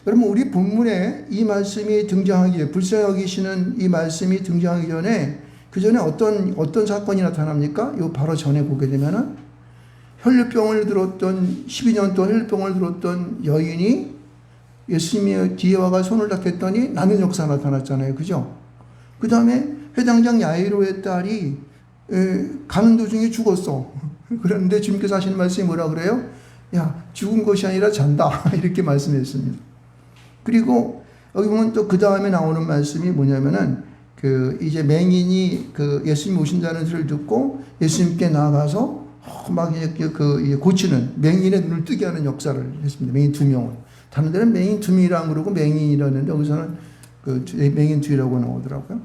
여러분, 우리 본문에 이 말씀이 등장하기, 불쌍히 여기시는 이 말씀이 등장하기 전에, 그 전에 어떤 사건이 나타납니까? 요 바로 전에 보게 되면은, 혈류병을 들었던, 12년 동안 혈류병을 들었던 여인이 예수님이 뒤에 와가 손을 딱 했더니 낫는 역사가 나타났잖아요. 그죠? 그 다음에 회당장 야이로의 딸이 가는 도중에 죽었어. 그런데 주님께서 하시는 말씀이 뭐라 그래요? 야, 죽은 것이 아니라 잔다. 이렇게 말씀했습니다. 그리고 여기 보면 또 그 다음에 나오는 말씀이 뭐냐면은, 이제 맹인이 예수님 오신다는 소리를 듣고 예수님께 나아가서 막 고치는, 맹인의 눈을 뜨게 하는 역사를 했습니다. 맹인 2명을. 다른 데는 맹인 2명이라고 그러고 맹인이라는데, 여기서는 맹인 2라고 나오더라고요.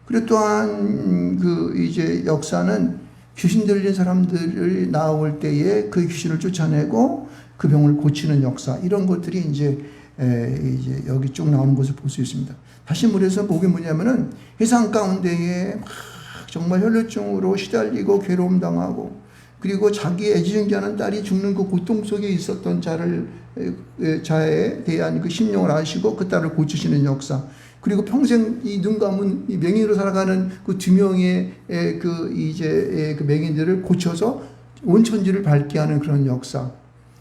그리고 또한 이제 역사는 귀신 들린 사람들이 나올 때에 그 귀신을 쫓아내고 그 병을 고치는 역사, 이런 것들이 이제 여기 쭉 나오는 것을 볼 수 있습니다. 다시 말해서 보기 뭐냐면은, 회상 가운데에 막 정말 혈류증으로 시달리고 괴로움 당하고, 그리고 자기 애지중지하는 딸이 죽는 그 고통 속에 있었던 자에 대한 그 심령을 아시고 그 딸을 고치시는 역사, 그리고 평생 이 눈 감은 이 맹인으로 살아가는 그 2명의 그 맹인들을 고쳐서 온 천지를 밝게 하는 그런 역사,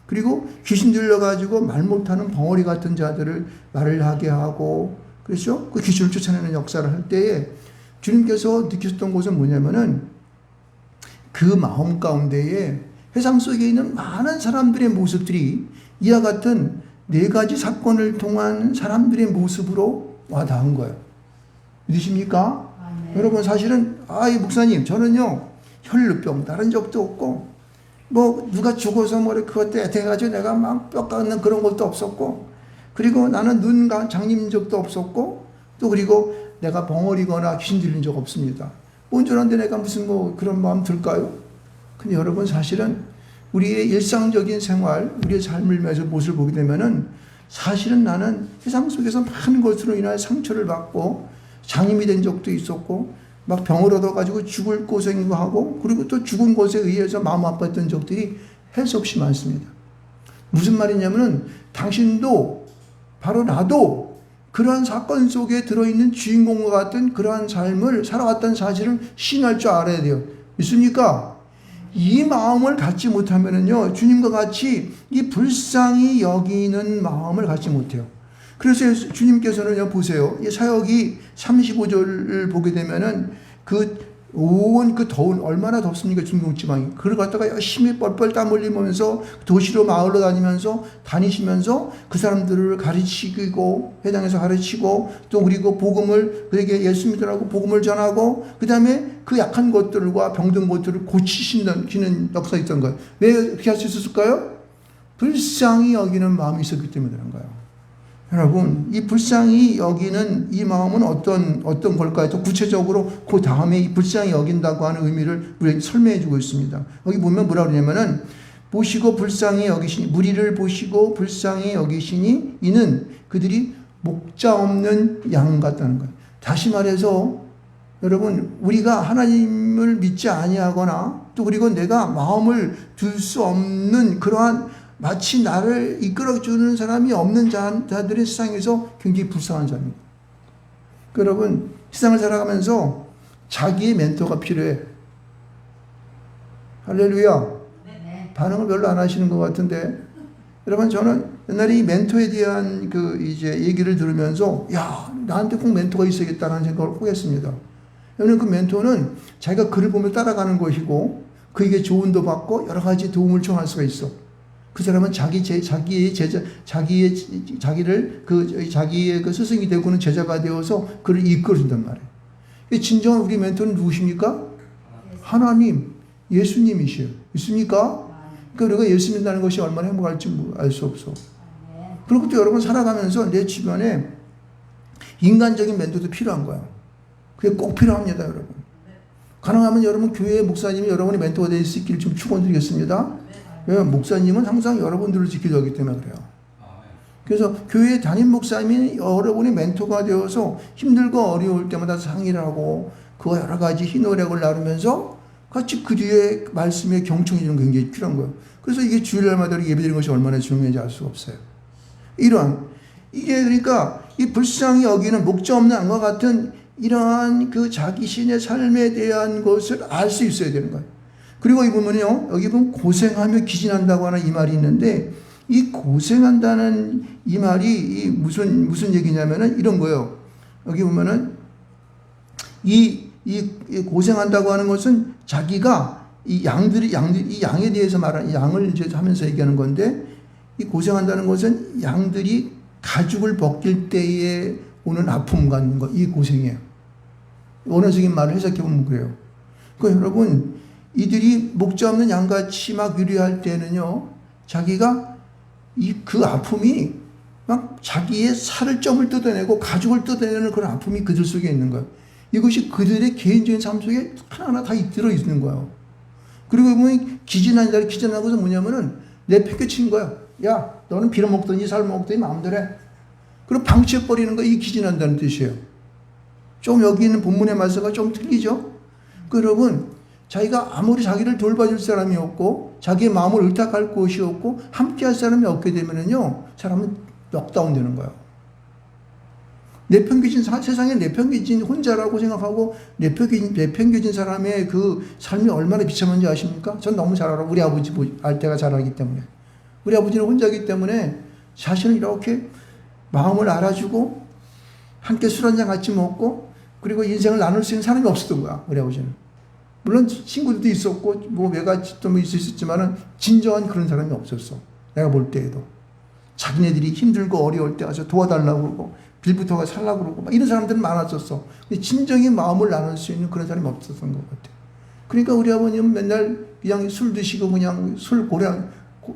그리고 귀신 들려가지고 말 못하는 벙어리 같은 자들을 말을 하게 하고, 그렇죠? 그 귀신을 쫓아내는 역사를 할 때에 주님께서 느끼셨던 것은 뭐냐면은, 그 마음 가운데에 회상 속에 있는 많은 사람들의 모습들이 이와 같은 4가지 사건을 통한 사람들의 모습으로 와닿은 거예요. 믿으십니까? 네. 여러분, 사실은 이 목사님, 저는요 혈류병 다른 적도 없고, 뭐 누가 죽어서 그것 돼가지고 내가 막 뼈 깎는 그런 것도 없었고, 그리고 나는 눈 장님 적도 없었고, 또 그리고 내가 벙어리거나 귀신 들린 적 없습니다. 온전한데 내가 무슨 그런 마음 들까요? 근데 여러분, 사실은 우리의 일상적인 생활, 우리의 삶을 모습을 보게 되면은, 사실은 나는 세상 속에서 많은 것으로 인하여 상처를 받고 장님이 된 적도 있었고, 막 병을 얻어가지고 죽을 고생도 하고, 그리고 또 죽은 것에 의해서 마음 아팠던 적들이 할 수 없이 많습니다. 무슨 말이냐면은, 당신도 바로 나도 그러한 사건 속에 들어있는 주인공과 같은 그러한 삶을 살아왔다는 사실을 신할 줄 알아야 돼요. 믿습니까? 이 마음을 갖지 못하면은요, 주님과 같이 이 불쌍히 여기는 마음을 갖지 못해요. 그래서 주님께서는요, 보세요. 이 사역이 35절을 보게 되면은 온 더운, 얼마나 덥습니까? 중동지방이. 그걸 갖다가 열심히 뻘뻘 땀 흘리면서 도시로 마을로 다니시면서 그 사람들을 가르치고, 회당에서 가르치고, 또 그리고 복음을, 그에게 예수 믿으라고 복음을 전하고, 그 다음에 그 약한 것들과 병든 것들을 고치시는 역사가 있던 거예요. 왜 그렇게 할 수 있었을까요? 불쌍히 여기는 마음이 있었기 때문에 그런 거예요. 여러분, 이 불쌍히 여기는 이 마음은 어떤 걸까요? 또 구체적으로 그 다음에 이 불쌍히 여긴다고 하는 의미를 우리에게 설명해 주고 있습니다. 여기 보면 뭐라 그러냐면은, 보시고 불쌍히 여기시니, 무리를 보시고 불쌍히 여기시니 이는 그들이 목자 없는 양 같다는 거예요. 다시 말해서 여러분, 우리가 하나님을 믿지 아니하거나, 또 그리고 내가 마음을 둘 수 없는 그러한, 마치 나를 이끌어주는 사람이 없는 자들의 세상에서 굉장히 불쌍한 자입니다. 여러분, 세상을 살아가면서 자기의 멘토가 필요해. 할렐루야. 반응을 별로 안 하시는 것 같은데, 여러분, 저는 옛날에 이 멘토에 대한 이제 얘기를 들으면서, 야, 나한테 꼭 멘토가 있어야겠다는 생각을 꼭 했습니다. 왜냐하면 그 멘토는 자기가 글을 보며 따라가는 것이고, 그에게 조언도 받고 여러 가지 도움을 청할 수가 있어. 그 사람은 자기의 그 스승이 되고는 제자가 되어서 그를 이끌어준단 말이에요. 진정한 우리 멘토는 누구십니까? 하나님, 예수님이시요. 있습니까? 그러니까 우리가 예수 믿는다는 것이 얼마나 행복할지 알 수 없어. 그리고 또 여러분, 살아가면서 내 주변에 인간적인 멘토도 필요한 거야. 그게 꼭 필요합니다, 여러분. 가능하면 여러분, 교회 목사님이 여러분의 멘토가 될 수 있기를 좀 축원드리겠습니다. 목사님은 항상 여러분들을 지켜주기 때문에 그래요. 그래서 교회 담임 목사님이 여러분의 멘토가 되어서 힘들고 어려울 때마다 상의를 하고, 그와 여러 가지 희노애락을 나누면서 같이 그 뒤에 말씀에 경청해 주는 게 굉장히 필요한 거예요. 그래서 이게 주일날마다 예배드리는 것이 얼마나 중요한지 알 수가 없어요. 이러한 이게 그러니까 이 불쌍히 여기는 목적 없는 양과 같은 이러한 그 자기 신의 삶에 대한 것을 알 수 있어야 되는 거예요. 그리고 이 보면요, 여기 보면 고생하며 기진한다고 하는 이 말이 있는데, 이 고생한다는 이 말이 무슨 얘기냐면은 이런 거예요. 여기 보면은 이 고생한다고 하는 것은 자기가 이 양에 대해서 말하는 양을 이제 하면서 얘기하는 건데, 이 고생한다는 것은 양들이 가죽을 벗길 때에 오는 아픔 같은 거, 이 고생이에요. 원어적인 말을 해석해보면 그래요. 그러니까 여러분, 이들이 목자 없는 양같이 막 유리할 때는요, 자기가 그 아픔이 막 자기의 살점을 뜯어내고 가죽을 뜯어내는 그런 아픔이 그들 속에 있는 거예요. 이것이 그들의 개인적인 삶 속에 하나하나 다 들어있는 거예요. 그리고 보면 기진하고서 뭐냐면은 내팽개친 거야. 야, 너는 빌어먹더니 삶아먹더니 마음대로 해. 그리고 방치해버리는 거, 이 기진한다는 뜻이에요. 좀 여기 있는 본문의 말씀과 좀 틀리죠? 여러분, 자기가 아무리 자기를 돌봐줄 사람이 없고 자기의 마음을 의탁할 곳이 없고 함께할 사람이 없게 되면은요, 사람은 넉다운 되는 거예요. 세상에 내팽개친 혼자라고 생각하고 내팽개친 사람의 그 삶이 얼마나 비참한지 아십니까? 전 너무 잘 알아. 우리 아버지 알 때가 잘 알기 때문에. 우리 아버지는 혼자이기 때문에 자신을 이렇게 마음을 알아주고 함께 술 한잔 같이 먹고 그리고 인생을 나눌 수 있는 사람이 없었던 거야, 우리 아버지는. 물론 친구들도 있었고 뭐 외갓집도 있었지만은 진정한 그런 사람이 없었어. 내가 볼 때에도. 자기네들이 힘들고 어려울 때 가서 도와달라고 그러고 빌부터가 살라고 그러고 막 이런 사람들은 많았었어. 근데 진정히 마음을 나눌 수 있는 그런 사람이 없었던 것 같아. 그러니까 우리 아버님은 맨날 그냥 술 드시고 그냥 술 고량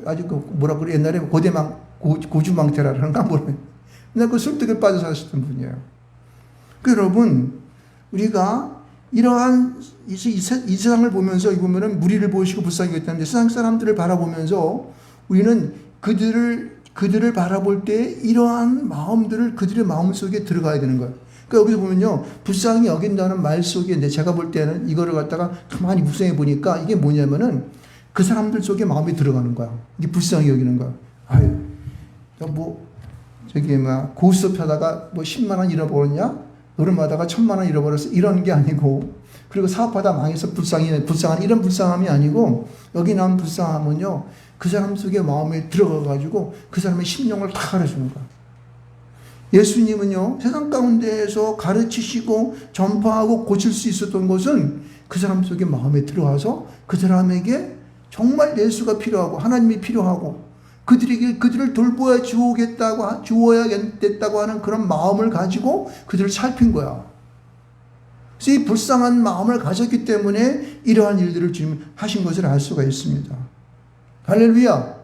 아주 그 뭐라 그래, 옛날에 고주망태라 그런가 뭐라. 맨날 그 술떡에 빠져 사셨던 분이에요. 그 여러분, 우리가 이러한 이 세상을 보면서 이 보면은 무리를 보시고 불쌍히 여겼다는데, 세상 사람들을 바라보면서 우리는 그들을 바라볼 때 이러한 마음들을 그들의 마음 속에 들어가야 되는 거예요. 그러니까 여기서 보면요, 불쌍히 여긴다는 말 속에 제가 볼 때는 이거를 갖다가 가만히 묵상해 보니까 이게 뭐냐면은 그 사람들 속에 마음이 들어가는 거야. 이게 불쌍히 여기는 거야. 아유, 고스톱 하다가 10만 원 잃어버렸냐? 노름하다가 1,000만 원 잃어버렸어. 이런 게 아니고, 그리고 사업하다 망해서 불쌍한 이런 불쌍함이 아니고, 여기 나온 불쌍함은요, 그 사람 속에 마음에 들어가가지고 그 사람의 심령을 다 가르쳐주는 거야. 예수님은요, 세상 가운데에서 가르치시고 전파하고 고칠 수 있었던 것은 그 사람 속에 마음에 들어와서 그 사람에게 정말 예수가 필요하고 하나님이 필요하고 그들을 돌보아 주어야겠다고 하는 그런 마음을 가지고 그들을 살핀 거야. 그래서 이 불쌍한 마음을 가졌기 때문에 이러한 일들을 주님 하신 것을 알 수가 있습니다. 할렐루야.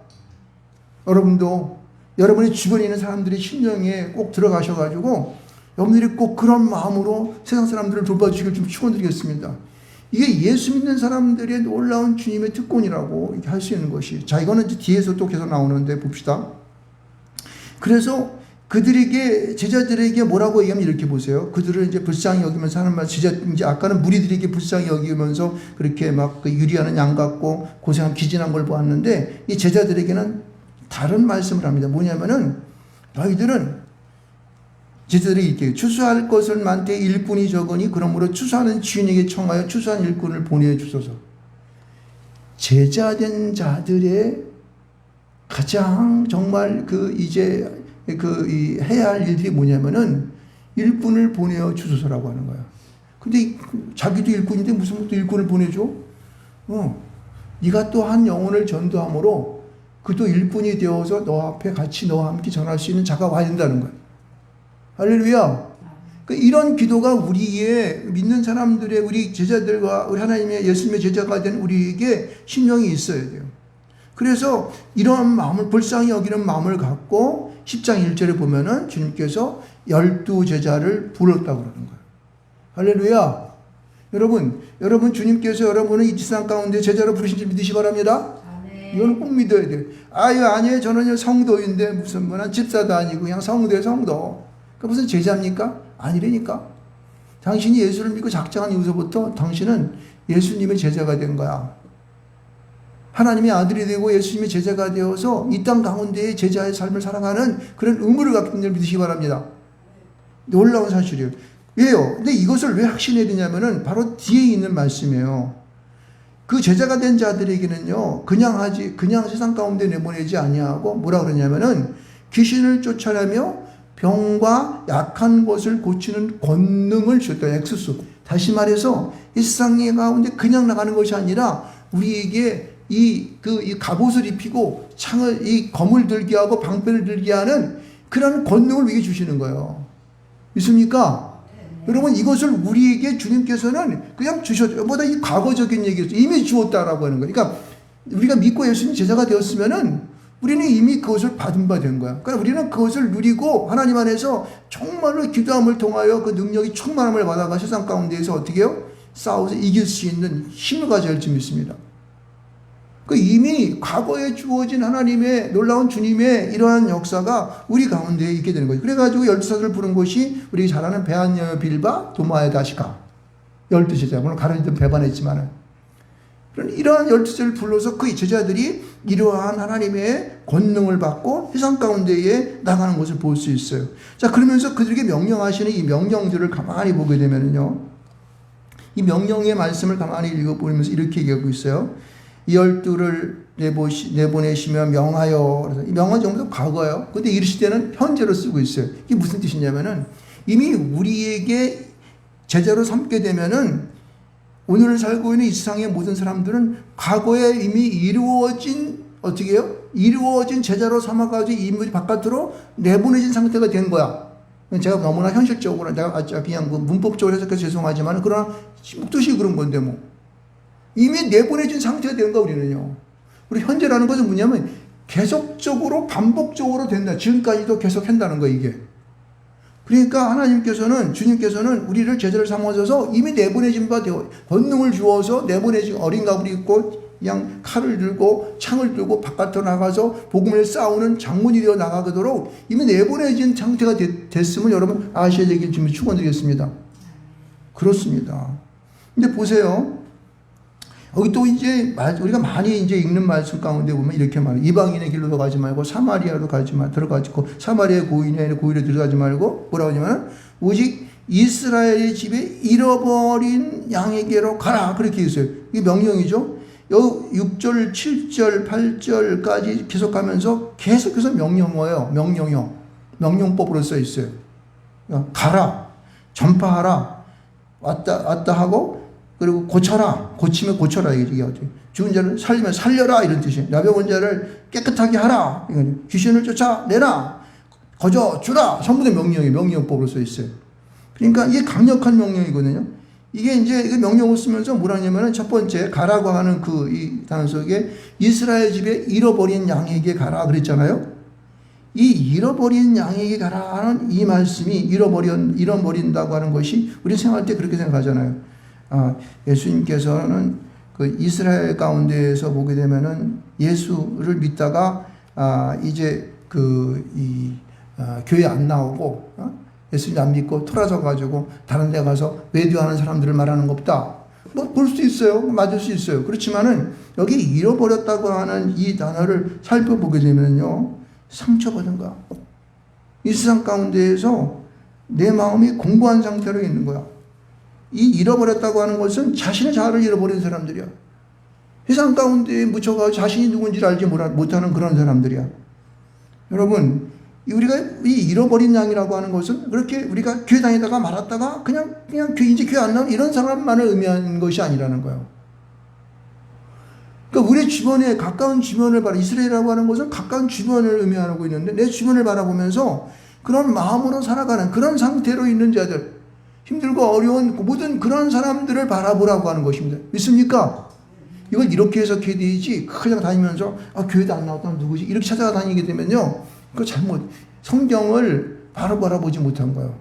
여러분도 여러분의 주변에 있는 사람들의 심령에 꼭 들어가셔가지고 여러분들이 꼭 그런 마음으로 세상 사람들을 돌봐주시길 좀 축원드리겠습니다. 이게 예수 믿는 사람들의 놀라운 주님의 특권이라고 할 수 있는 것이. 자, 이거는 이제 뒤에서 또 계속 나오는데 봅시다. 그래서 제자들에게 뭐라고 얘기하면 이렇게 보세요. 그들을 이제 불쌍히 여기면서 하는 말, 이제 아까는 무리들에게 불쌍히 여기면서 그렇게 막 유리하는 양 같고 고생한 기진한 걸 보았는데, 이 제자들에게는 다른 말씀을 합니다. 뭐냐면은, 너희들은 제자들이 이렇게 추수할 것을 많되 일꾼이 적으니 그러므로 추수하는 주인에게 청하여 추수한 일꾼을 보내주소서. 제자된 자들의 가장 정말 해야 할 일들이 뭐냐면은 일꾼을 보내어 주소서라고 하는 거야. 근데 자기도 일꾼인데 무슨 또 일꾼을 보내줘? 네가 또 한 영혼을 전도함으로 그도 일꾼이 되어서 너 앞에 같이 너와 함께 전할 수 있는 자가 와야 된다는 거야. 할렐루야. 이런 기도가 우리의 믿는 사람들의, 우리 제자들과 우리 하나님의 예수님의 제자가 된 우리에게 심령이 있어야 돼요. 그래서 이런 마음을, 불쌍히 여기는 마음을 갖고 10장 1절에 보면은 주님께서 12제자를 불렀다고 그러는 거예요. 할렐루야. 여러분 주님께서 여러분을 이 세상 가운데 제자로 부르신 줄 믿으시 바랍니다. 이건 꼭 믿어야 돼요. 아니에요. 저는 성도인데 무슨 집사도 아니고 그냥 성도예요, 성도. 무슨 제자입니까? 아니라니까. 당신이 예수를 믿고 작정한 이후부터 당신은 예수님의 제자가 된 거야. 하나님의 아들이 되고 예수님의 제자가 되어서 이 땅 가운데에 제자의 삶을 살아가는 그런 의무를 갖고 있는 줄 믿으시기 바랍니다. 놀라운 사실이에요. 왜요? 근데 이것을 왜 확신해야 되냐면은 바로 뒤에 있는 말씀이에요. 그 제자가 된 자들에게는요, 그냥 세상 가운데 내보내지 아니하고 뭐라 그러냐면은 귀신을 쫓아내며 병과 약한 것을 고치는 권능을 주었다. 엑스수. 다시 말해서 이 세상 가운데 그냥 나가는 것이 아니라 우리에게 이 갑옷을 입히고 이 검을 들게 하고 방패를 들게 하는 그런 권능을 우리에게 주시는 거예요. 믿습니까? 여러분, 이것을 우리에게 주님께서는 그냥 주셨죠. 뭐다 이 과거적인 얘기였죠. 이미 주었다라고 하는 거예요. 그러니까 우리가 믿고 예수님 제자가 되었으면은 우리는 이미 그것을 받은 바 된 거야. 그러니까 우리는 그것을 누리고 하나님 안에서 정말로 기도함을 통하여 그 능력이 충만함을 받아가 세상 가운데에서 어떻게 해요? 싸워서 이길 수 있는 힘을 가져야 할 줄 믿습니다. 그 이미 과거에 주어진 하나님의 놀라운 주님의 이러한 역사가 우리 가운데에 있게 되는 거죠. 그래가지고 12사도를 부른 것이 우리 잘 아는 베아냐 빌바 도마에 다시가 12제자, 물론 가르치던 배반했지만은 이러한 12제자를 불러서 그 제자들이 이러한 하나님의 권능을 받고 세상 가운데에 나가는 것을 볼 수 있어요. 자, 그러면서 그들에게 명령하시는 이 명령들을 가만히 보게 되면은요, 이 명령의 말씀을 가만히 읽어보면서 이렇게 얘기하고 있어요. 이 12를 내보내시며 명하여. 그래서 이 명은 전부 다 과거예요. 근데 이르시되는 현재로 쓰고 있어요. 이게 무슨 뜻이냐면은 이미 우리에게 제자로 삼게 되면은 오늘 살고 있는 이 세상의 모든 사람들은 과거에 이미 이루어진, 어떻게 해요? 이루어진 제자로 삼아가지고 이미 바깥으로 내보내진 상태가 된 거야. 제가 너무나 현실적으로, 내가 그냥 문법적으로 해석해서 죄송하지만, 그러나 묵듯이 그런 건데 뭐. 이미 내보내진 상태가 된 거야, 우리는요. 우리 현재라는 것은 뭐냐면 계속적으로, 반복적으로 된다. 지금까지도 계속 한다는 거야, 이게. 그러니까 하나님께서는, 주님께서는 우리를 제자를 삼아서 이미 내보내진 바 되어 권능을 주어서 내보내진 어린 가불이 있고 그냥 칼을 들고 창을 들고 바깥으로 나가서 복음을 싸우는 장군이 되어 나가도록 이미 내보내진 상태가 됐음을 여러분 아셔야 되길 지금 축원드리겠습니다. 그렇습니다. 근데 보세요. 여기 또 이제 우리가 많이 이제 읽는 말씀 가운데 보면 이렇게 말해요. 이방인의 길로 가지 말고 사마리아로 들어가지고 사마리아 고인의 고인에 들어가지 말고 뭐라고 하냐면 오직 이스라엘의 집에 잃어버린 양에게로 가라. 그렇게 있어요. 이게 명령이죠. 여기 6절, 7절, 8절까지 계속하면서 계속해서 명령어예요. 명령법으로 써 있어요. 가라, 전파하라, 왔다 하고 그리고 고치면 고쳐라. 이게 어떻게. 죽은 자를 살리면 살려라. 이런 뜻이에요. 나병원 자를 깨끗하게 하라. 귀신을 쫓아내라. 거저 주라. 전부 다 명령법으로 써 있어요. 그러니까 이게 강력한 명령이거든요. 이게 이제 명령을 쓰면서 뭐라 하냐면은 첫 번째, 가라고 하는 이 단어 속에 이스라엘 집에 잃어버린 양에게 가라. 그랬잖아요. 이 잃어버린 양에게 가라 하는 이 말씀이 잃어버린다고 하는 것이 우리 생활할 때 그렇게 생각하잖아요. 예수님께서는 그 이스라엘 가운데에서 보게 되면은 예수를 믿다가 이제 교회 안 나오고 예수님 안 믿고 돌아서 가지고 다른 데 가서 외도하는 사람들을 말하는 것보다 뭐 볼 수 있어요. 맞을 수 있어요. 그렇지만은 여기 잃어버렸다고 하는 이 단어를 살펴보게 되면요, 상처받은 거야. 이 세상 가운데에서 내 마음이 공고한 상태로 있는 거야. 이 잃어버렸다고 하는 것은 자신의 자아를 잃어버린 사람들이야. 세상 가운데 묻혀가지고 자신이 누군지를 알지 못하는 그런 사람들이야. 여러분, 우리가 이 잃어버린 양이라고 하는 것은 그렇게 우리가 교회 다니다가 말았다가 그냥 이제 교회 안 나오는 이런 사람만을 의미하는 것이 아니라는 거예요. 그러니까 우리 주변에 가까운 주변을 이스라엘이라고 하는 것은 가까운 주변을 의미하고 있는데 내 주변을 바라보면서 그런 마음으로 살아가는 그런 상태로 있는 자들, 힘들고 어려운 모든 그런 사람들을 바라보라고 하는 것입니다. 믿습니까? 이걸 이렇게 해석해야 되지 그냥 다니면서 교회도 안 나왔다면 누구지? 이렇게 찾아다니게 되면요, 그거 잘못, 성경을 바로 바라보지 못한 거예요.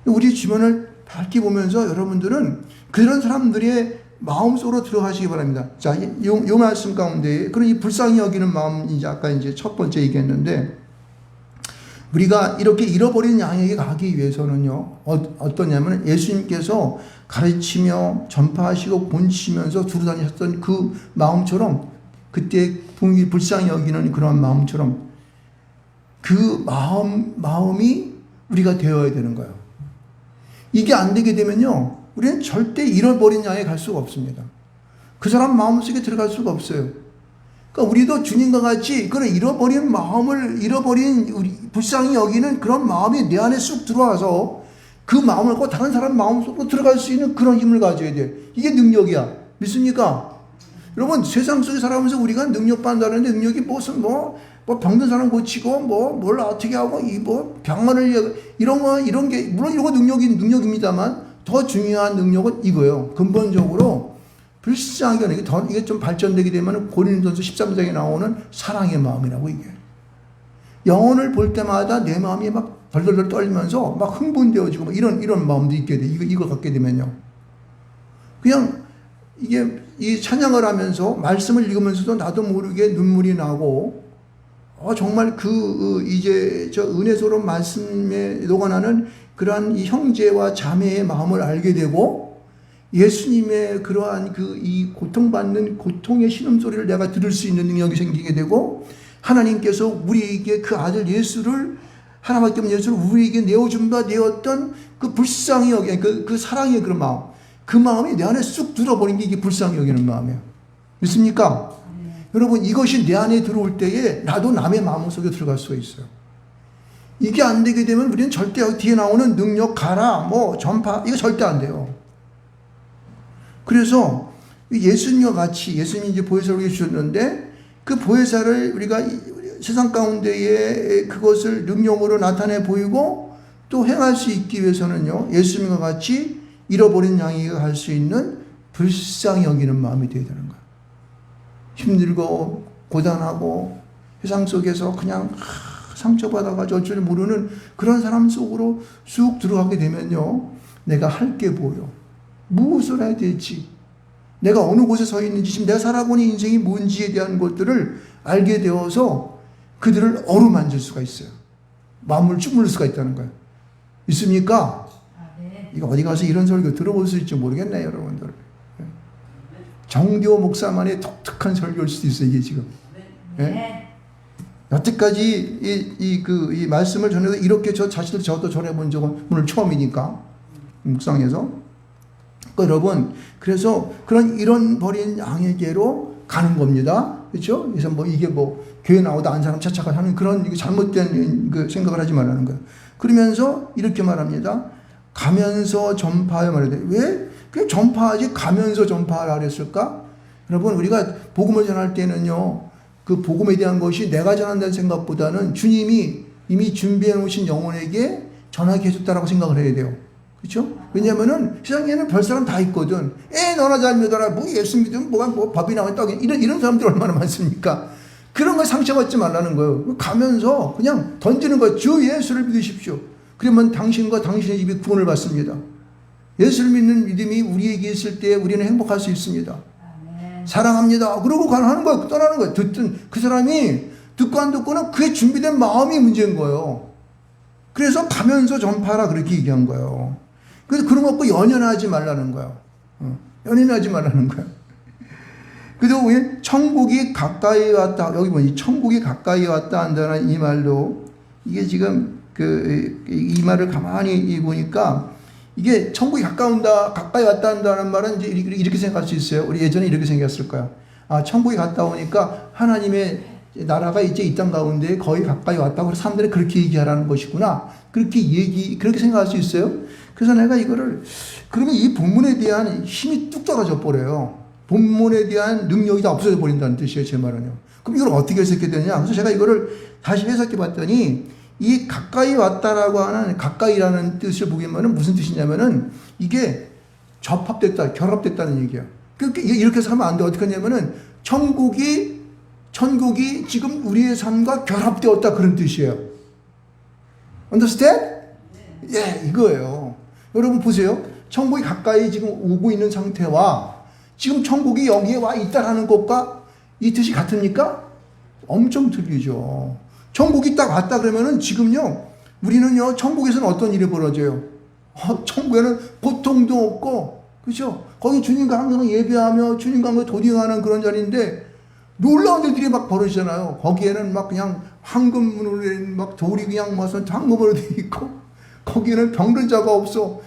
우리 주변을 밝게 보면서 여러분들은 그런 사람들의 마음속으로 들어가시기 바랍니다. 자, 요 말씀 가운데 그런 이 불쌍히 여기는 마음, 이제 아까 이제 첫 번째 얘기했는데, 우리가 이렇게 잃어버린 양에게 가기 위해서는요, 어떠냐면 예수님께서 가르치며 전파하시고 본치면서 두루 다니셨던 그 마음처럼, 그때 불쌍히 여기는 그런 마음처럼 그 마음이 우리가 되어야 되는 거예요. 이게 안 되게 되면요, 우리는 절대 잃어버린 양에 갈 수가 없습니다. 그 사람 마음속에 들어갈 수가 없어요. 그러니까 우리도 주님과 같이 그런 잃어버린 마음을, 우리 불쌍히 여기는 그런 마음이 내 안에 쑥 들어와서 그 마음을 갖고 다른 사람 마음속으로 들어갈 수 있는 그런 힘을 가져야 돼. 이게 능력이야. 믿습니까? 여러분, 세상 속에 살아가면서 우리가 능력 받는다는데, 능력이 무슨 뭐 병든 사람 고치고 뭘 어떻게 하고 병원을 이런 게 물론 이런 거 능력입니다만 더 중요한 능력은 이거예요. 근본적으로 불쌍히 여기는 이게 좀 발전되게 되면 고린도전서 13장에 나오는 사랑의 마음이라고, 이게 영혼을 볼 때마다 내 마음이 막 덜덜덜 떨리면서 막 흥분되어지고 이런 마음도 있게 돼. 이걸 갖게 되면요, 그냥 이게 이 찬양을 하면서 말씀을 읽으면서도 나도 모르게 눈물이 나고, 정말 이제 저 은혜스러운 말씀에 녹아나는 그러한 이 형제와 자매의 마음을 알게 되고, 예수님의 그러한 이 고통받는 고통의 신음소리를 내가 들을 수 있는 능력이 생기게 되고, 하나님께서 우리에게 그 아들 예수를, 하나밖에 없는 예수를 우리에게 내어준 바 되었던 그 불쌍히 여기는 그 사랑의 그런 마음, 그 마음이 내 안에 쑥 들어버린 게 이게 불쌍히 여기는 마음이에요. 믿습니까? 여러분, 이것이 내 안에 들어올 때에 나도 남의 마음 속에 들어갈 수가 있어요. 이게 안 되게 되면 우리는 절대 뒤에 나오는 능력, 가라, 전파, 이거 절대 안 돼요. 그래서 예수님과 같이, 예수님이 이제 보혜사를 우리에게 주셨는데, 그 보혜사를 우리가 세상 가운데에 그것을 능력으로 나타내 보이고 또 행할 수 있기 위해서는요, 예수님과 같이 잃어버린 양에게 갈 수 있는 불쌍히 여기는 마음이 되어야 되는 거예요. 힘들고 고단하고 세상 속에서 그냥 상처받아가지고 어쩔 줄 모르는 그런 사람 속으로 쑥 들어가게 되면요, 내가 할 게 보여. 무엇을 해야 될지, 내가 어느 곳에 서 있는지, 지금 내가 살아가는 인생이 뭔지에 대한 것들을 알게 되어서 그들을 어루만질 수가 있어요. 마음을 주물릴 수가 있다는 거예요. 있습니까? 이거 어디 가서 이런 설교 들어볼 수 있을지 모르겠네요, 여러분들. 정교 목사만의 독특한 설교일 수도 있어요, 이게 지금. 네? 여태까지 이 말씀을 전해서 이렇게 저도 전해본 적은 오늘 처음이니까, 묵상에서. 그러니까 여러분, 그래서 그런 잃어버린 양에게로 가는 겁니다. 그렇죠? 그래서 이게 교회 나오다 안 사람 차차가 하는 그런 잘못된 생각을 하지 말라는 거예요. 그러면서 이렇게 말합니다. 가면서 전파하여 말해야 돼. 왜? 그냥 전파하지 가면서 전파하라 그랬을까? 여러분, 우리가 복음을 전할 때는요, 그 복음에 대한 것이 내가 전한다는 생각보다는 주님이 이미 준비해 놓으신 영혼에게 전하게 해줬다라고 생각을 해야 돼요. 그렇죠? 왜냐면은 세상에는 별 사람 다 있거든. 너나 잘 믿어라. 예수 믿으면 법이 나왔다. 이런 사람들 얼마나 많습니까? 그런 걸 상처받지 말라는 거예요. 가면서 그냥 던지는 거예요. 주 예수를 믿으십시오. 그러면 당신과 당신의 집이 구원을 받습니다. 예수를 믿는 믿음이 우리에게 있을 때 우리는 행복할 수 있습니다. 아멘. 사랑합니다. 그러고 하는 거예요. 떠나는 거예요. 듣든 그 사람이 듣고 안 듣고는 그의 준비된 마음이 문제인 거예요. 그래서 가면서 전파하라 그렇게 얘기한 거예요. 그래서 그런 거 갖고 연연하지 말라는 거예요. 연연하지 말라는 거예요. 그리고 왜 천국이 가까이 왔다. 여기 보니 천국이 가까이 왔다 한다는 이 말도, 이게 지금 이 말을 가만히 보니까 이게 천국이 가까이 왔다 한다는 말은 이제 이렇게 생각할 수 있어요. 우리 예전에 이렇게 생각했을 거야. 천국이 갔다 오니까 하나님의 나라가 이제 이 땅 가운데 거의 가까이 왔다고 사람들이 그렇게 얘기하라는 것이구나. 그렇게 생각할 수 있어요. 그래서 내가 이거를, 그러면 이 본문에 대한 힘이 뚝 떨어져 버려요. 본문에 대한 능력이 다 없어져 버린다는 뜻이에요, 제 말은요. 그럼 이걸 어떻게 해석해야 되느냐? 그래서 제가 이거를 다시 해석해 봤더니, 이 가까이 왔다라고 하는 가까이라는 뜻을 보기에는 무슨 뜻이냐면은 이게 접합됐다, 결합됐다는 얘기야. 이렇게 해서 하면 안 돼. 어떻게 하냐면은 천국이 지금 우리의 삶과 결합되었다, 그런 뜻이에요. Understand? 이거예요. 여러분 보세요. 천국이 가까이 지금 오고 있는 상태와 지금 천국이 여기에 와 있다라는 것과 이 뜻이 같습니까? 엄청 틀리죠. 천국이 딱 왔다 그러면은 지금요, 우리는요, 천국에서는 어떤 일이 벌어져요? 천국에는 고통도 없고, 그렇죠? 거기 주님과 항상 예배하며 주님과 함께 도딩하는 그런 자리인데 놀라운 일들이 막 벌어지잖아요. 거기에는 막 그냥 황금으로 된 막 돌이 그냥 와서 황금으로 돼 있고, 거기에는 병든 자가 없어.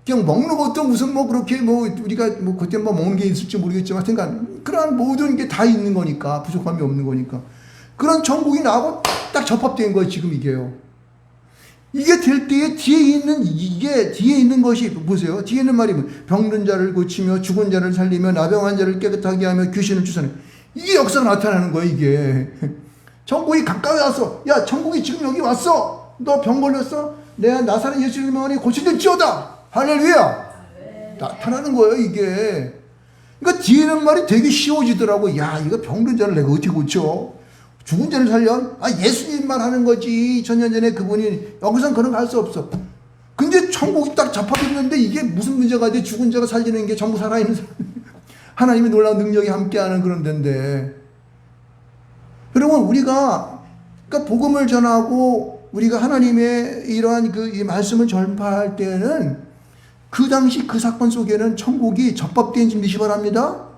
그냥 먹는 것도 무슨 뭐 그렇게 뭐 우리가 뭐 그때 뭐 먹는 게 있을지 모르겠지만 하여튼 그러한 모든 게 다 있는 거니까, 부족함이 없는 거니까. 그런 천국이 나하고 딱 접합된 거예요, 지금 이게요. 이게 될 때에 뒤에 있는 것이, 보세요. 뒤에 있는 말이 병든 자를 고치며 죽은 자를 살리며 나병한 자를 깨끗하게 하며 귀신을 쫓아내는, 이게 역사가 나타나는 거예요, 이게. 천국이 가까이 왔어. 야, 천국이 지금 여기 왔어. 너 병 걸렸어? 내가 나사렛 예수 이름으로 고칠지어다. 할렐루야. 나타나는 거예요, 이게. 그러니까 뒤에 있는 말이 되게 쉬워지더라고. 야, 이거 병든 자를 내가 어떻게 고쳐? 죽은 자를 살려? 예수님만 하는 거지. 2000년 전에 그분이. 여기선 그런 거 할 수 없어. 근데 천국이 딱 잡혀있는데 이게 무슨 문제가 돼? 죽은 자가 살리는 게 전부 살아있는 사람. 하나님의 놀라운 능력이 함께하는 그런 데인데. 그러면 우리가, 그러니까 복음을 전하고 우리가 하나님의 이러한 이 말씀을 전파할 때는 그 당시 그 사건 속에는 천국이 접합된 줄 믿으시 바랍니다.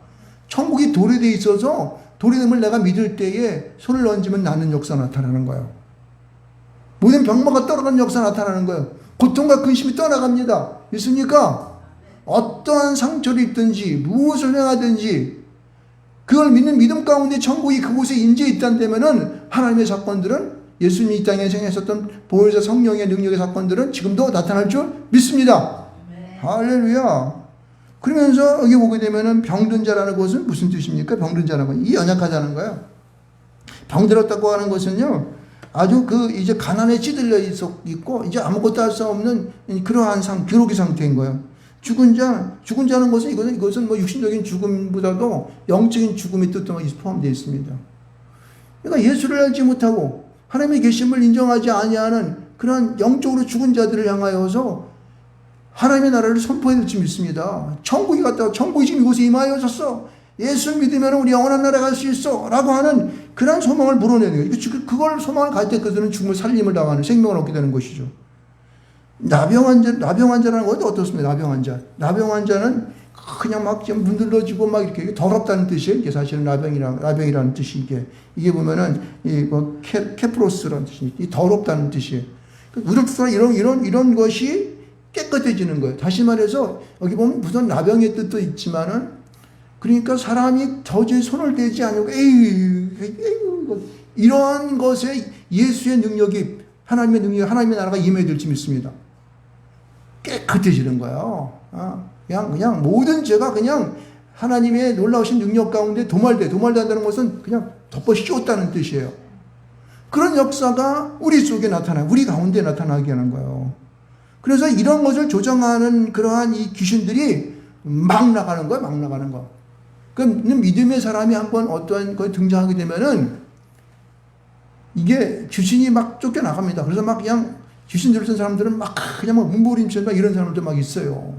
천국이 도래되어 있어서 도래됨을 내가 믿을 때에 손을 얹으면 낫는 역사 나타나는 거예요. 모든 병마가 떨어가는 역사 나타나는 거예요. 고통과 근심이 떠나갑니다. 믿습니까? 어떠한 상처를 입든지 무엇을 행하든지 그걸 믿는 믿음 가운데 천국이 그곳에 임재해 있다면은 하나님의 사건들은, 예수님이 이 땅에 행하셨던 보혈사 성령의 능력의 사건들은 지금도 나타날 줄 믿습니다. 할렐루야. 그러면서 여기 보게 되면은 병든 자라는 것은 무슨 뜻입니까? 병든 자라는 건 이 연약하다는 거예요. 병들었다고 하는 것은요, 아주 이제 가난에 찌들려 있고 이제 아무것도 할 수 없는 그러한 기록의 상태인 거예요. 죽은 자는 것은 이것은 뭐 육신적인 죽음보다도 영적인 죽음의 뜻도 포함되어 있습니다. 그러니까 예수를 알지 못하고 하나님의 계심을 인정하지 아니하는 그런 영적으로 죽은 자들을 향하여서 하나님의 나라를 선포해야 될지 믿습니다. 천국이 지금 이곳에 임하여졌어. 예수 믿으면 우리 영원한 나라 갈 수 있어. 라고 하는 그런 소망을 물어내는 거예요. 그걸 소망을 가질 때 그들은 죽음을 살림을 당하는 생명을 얻게 되는 것이죠. 나병 환자라는 것도 어떻습니까? 나병 환자는 그냥 막 문들러지고 막 이렇게 더럽다는 뜻이에요. 이게 사실은 나병이라는 뜻이 이게 보면은 케프로스라는 뜻이 더럽다는 뜻이에요. 이런 것이 깨끗해지는 거예요. 다시 말해서 여기 보면 무슨 나병의 뜻도 있지만은, 그러니까 사람이 저주에 손을 대지 않고 이러한 것에 예수의 능력이, 하나님의 능력이, 하나님의 나라가 임해들지 믿습니다. 깨끗해지는 거예요. 그냥 모든 죄가 그냥 하나님의 놀라우신 능력 가운데 도말된다는 것은 그냥 덮어 씌웠다는 뜻이에요. 그런 역사가 우리 속에 나타나요. 우리 가운데 나타나게 하는 거예요. 그래서 이런 것을 조정하는 그러한 이 귀신들이 막 나가는 거예요. 그럼 믿음의 사람이 한번 어떠한 거 등장하게 되면은 이게 귀신이 막 쫓겨나갑니다. 그래서 막 그냥 귀신 들었던 사람들은 막 그냥 막 몸부림치고 이런 사람들 막 있어요.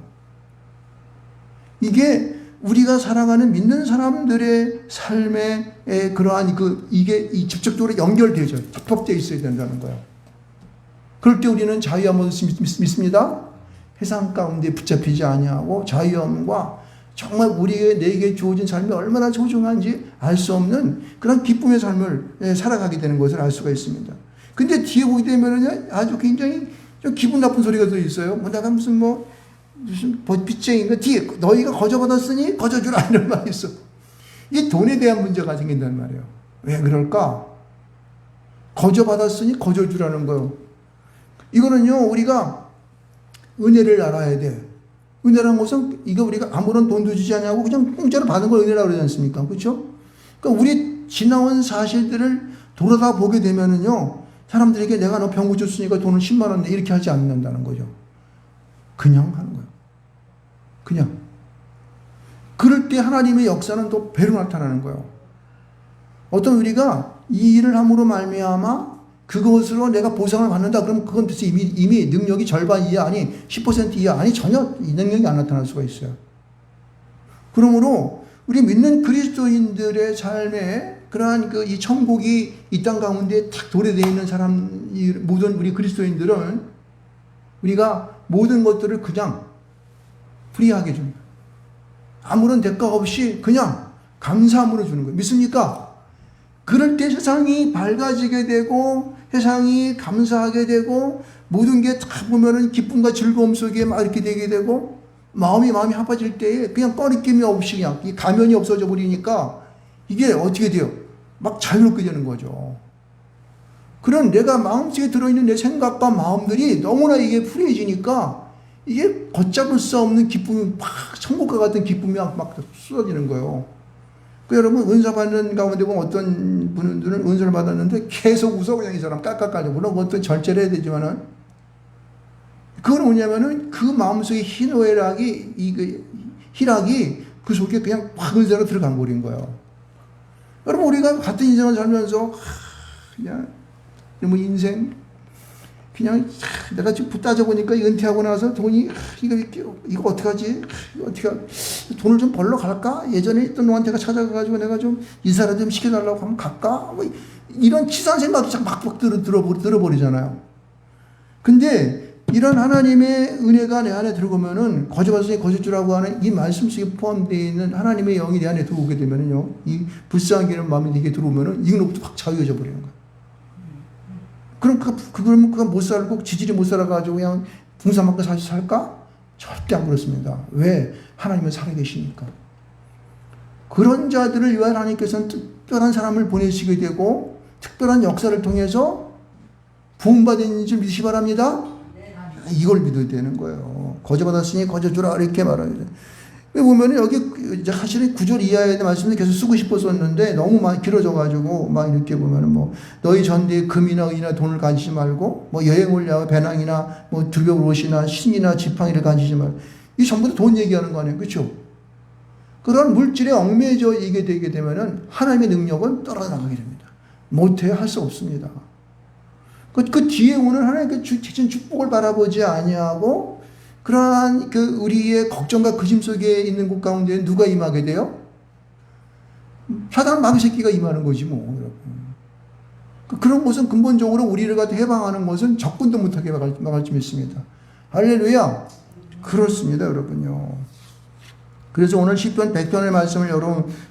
이게 우리가 살아가는 믿는 사람들의 삶에 그러한 이게 직접적으로 연결되죠. 접합되어 있어야 된다는 거예요. 그럴 때 우리는 자유함을 믿습니다. 세상 가운데 붙잡히지 아니하고 자유함과 정말 내게 주어진 삶이 얼마나 소중한지 알 수 없는 그런 기쁨의 삶을 살아가게 되는 것을 알 수가 있습니다. 근데 뒤에 보게 되면은 아주 굉장히 좀 기분 나쁜 소리가 더 있어요. 내가 무슨 빚쟁이인가 뒤에 너희가 거저받았으니 거저주라 이런 말이 있어. 이 돈에 대한 문제가 생긴단 말이에요. 왜 그럴까? 거저받았으니 거저주라는 거예요. 이거는요, 우리가 은혜를 알아야 돼. 은혜라는 것은 이거 우리가 아무런 돈도 주지 않냐고 그냥 공짜로 받은 걸 은혜라고 그러지 않습니까? 그렇죠? 그러니까 우리 지나온 사실들을 돌아다 보게 되면은요, 사람들에게 내가 너 병 고쳤으니까 돈을 10만 원 내 이렇게 하지 않는다는 거죠. 그냥 하는 거예요. 그냥. 그럴 때 하나님의 역사는 또 배로 나타나는 거예요. 어떤 우리가 이 일을 함으로 말미암아 그것으로 내가 보상을 받는다. 그럼 그건 도대체 이미 능력이 절반 이하 아니 10% 이하 아니 전혀 이 능력이 안 나타날 수가 있어요. 그러므로 우리 믿는 그리스도인들의 삶에 그러한 그 이 천국이 이 땅 가운데 탁 도래되어 있는 사람, 이 모든 우리 그리스도인들은 우리가 모든 것들을 그냥 프리하게 줍니다. 아무런 대가 없이 그냥 감사함으로 주는 거예요. 믿습니까? 그럴 때 세상이 밝아지게 되고 세상이 감사하게 되고 모든 게 다 보면은 기쁨과 즐거움 속에 막 이렇게 되게 되고 마음이 아파질 때에 그냥 꺼리낌이 없이 그냥 이 가면이 없어져 버리니까 이게 어떻게 돼요? 막 자유롭게 되는 거죠. 그런 내가 마음속에 들어있는 내 생각과 마음들이 너무나 이게 프리해지니까 이게 걷잡을 수 없는 기쁨이 막 천국과 같은 기쁨이 막 쏟아지는 거예요. 그 여러분 은사 받는 가운데 보면 어떤 분들은 은사를 받았는데 계속 웃어 그냥 이 사람 깔깔깔려. 물론 그것도 절제를 해야 되지만은 그건 뭐냐면은 그 마음속에 희락이 그 속에 그냥 확 은사로 들어간 버린 거예요. 여러분 우리가 같은 인생을 살면서 그냥 뭐 인생 그냥 내가 지금 따져보니까 은퇴하고 나서 돈이 이거 어떡하지? 돈을 좀 벌러 갈까? 예전에 있던 놈한테가 찾아가가지고 내가 좀 인사라도 좀 시켜달라고 하면 갈까? 뭐 이런 치사한 생각이 막 들어버리잖아요. 근데 이런 하나님의 은혜가 내 안에 들어오면은 거짓말씀이 거짓주라고 하는 이 말씀 속에 포함되어 있는 하나님의 영이 내 안에 들어오게 되면은요, 이 불쌍한 게는 마음이 내게 들어오면은 이것부터 확 자유해져 버리는 거예요. 그럼 그거 못 살고 지질이 못 살아가지고 그냥 붕사맞고 살까? 절대 안 그렇습니다. 왜? 하나님은 살아계시니까. 그런 자들을 위하여 하나님께서는 특별한 사람을 보내시게 되고 특별한 역사를 통해서 부흥받은 줄 믿으시 바랍니다. 이걸 믿어야 되는 거예요. 거저 받았으니 거저 주라 이렇게 말합니다. 보면 여기 사실은 9절 이하의 말씀을 계속 쓰고 싶었었는데 너무 많이 길어져가지고 막 이렇게 보면은 뭐 너희 전대에 금이나 의나 돈을 가지지 말고 뭐 여행을 위하여 배낭이나 뭐 두려울 옷이나 신이나 지팡이를 가지지 말고 이 전부 다 돈 얘기하는 거 아니에요, 그렇죠? 그런 물질에 얽매여져 이게 되게 되면은 하나님의 능력은 떨어나가게 됩니다. 못해 할 수 없습니다. 그 뒤에 오는 하나님의 주신 축복을 바라보지 아니하고 그러한 그 우리의 걱정과 근심 속에 있는 곳 가운데 누가 임하게 돼요? 사단 마귀 새끼가 임하는 거지 뭐. 여러분. 그런 것은 근본적으로 우리를 갖다 해방하는 것은 적군도 못하게 막을 줄 믿습니다. 할렐루야. 그렇습니다, 여러분요. 그래서 오늘 시편 100편의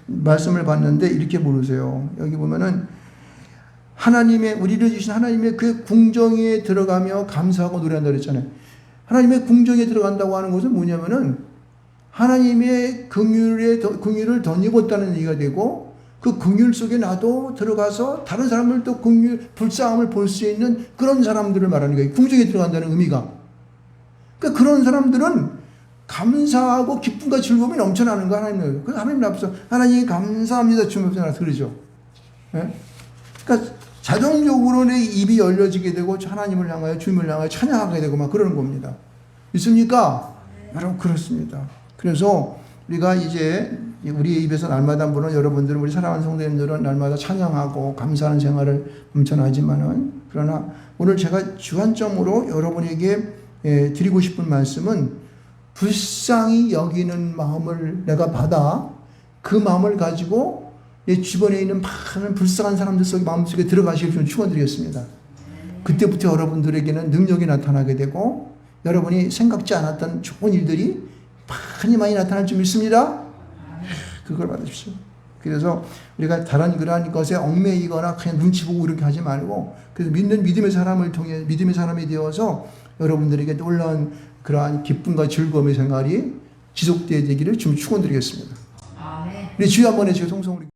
말씀을 봤는데 이렇게 모르세요. 여기 보면은 우리를 주신 하나님의 그 궁정에 들어가며 감사하고 노래한다 그랬잖아요. 하나님의 궁정에 들어간다고 하는 것은 뭐냐면은 하나님의 긍휼을 덧입었다는 얘기가 되고 그 긍휼 속에 나도 들어가서 다른 사람들도 불쌍함을 볼 수 있는 그런 사람들을 말하는 거예요. 궁정에 들어간다는 의미가. 그러니까 그런 사람들은 감사하고 기쁨과 즐거움이 넘쳐나는 거 하나님은. 그래서 하나님 앞에서 하나님 감사합니다. 주님께서 나서 그러죠. 네? 그러니까 자동적으로 내 입이 열려지게 되고 하나님을 향하여 주님을 향하여 찬양하게 되고 막 그러는 겁니다. 있습니까? 여러분 그렇습니다. 그래서 우리가 이제 우리의 입에서 날마다 물론 여러분들은 우리 사랑하는 성도님들은 날마다 찬양하고 감사하는 생활을 넘쳐나지만은 그러나 오늘 제가 주안점으로 여러분에게 드리고 싶은 말씀은 불쌍히 여기는 마음을 내가 받아 그 마음을 가지고 내 주변에 있는 많은 불쌍한 사람들 속에 마음속에 들어가실 줄 축원드리겠습니다. 그때부터 여러분들에게는 능력이 나타나게 되고 여러분이 생각지 않았던 좋은 일들이 많이 나타날 줄 믿습니다. 그걸 받으십시오. 그래서 우리가 다른 그러한 것에 얽매이거나 그냥 눈치 보고 이렇게 하지 말고 그래서 믿음의 사람을 통해 믿음의 사람이 되어서 여러분들에게 놀라운 그러한 기쁨과 즐거움의 생활이 지속되어야 되기를 좀 축원드리겠습니다. 우리 주여 한번 해주시고 통성으로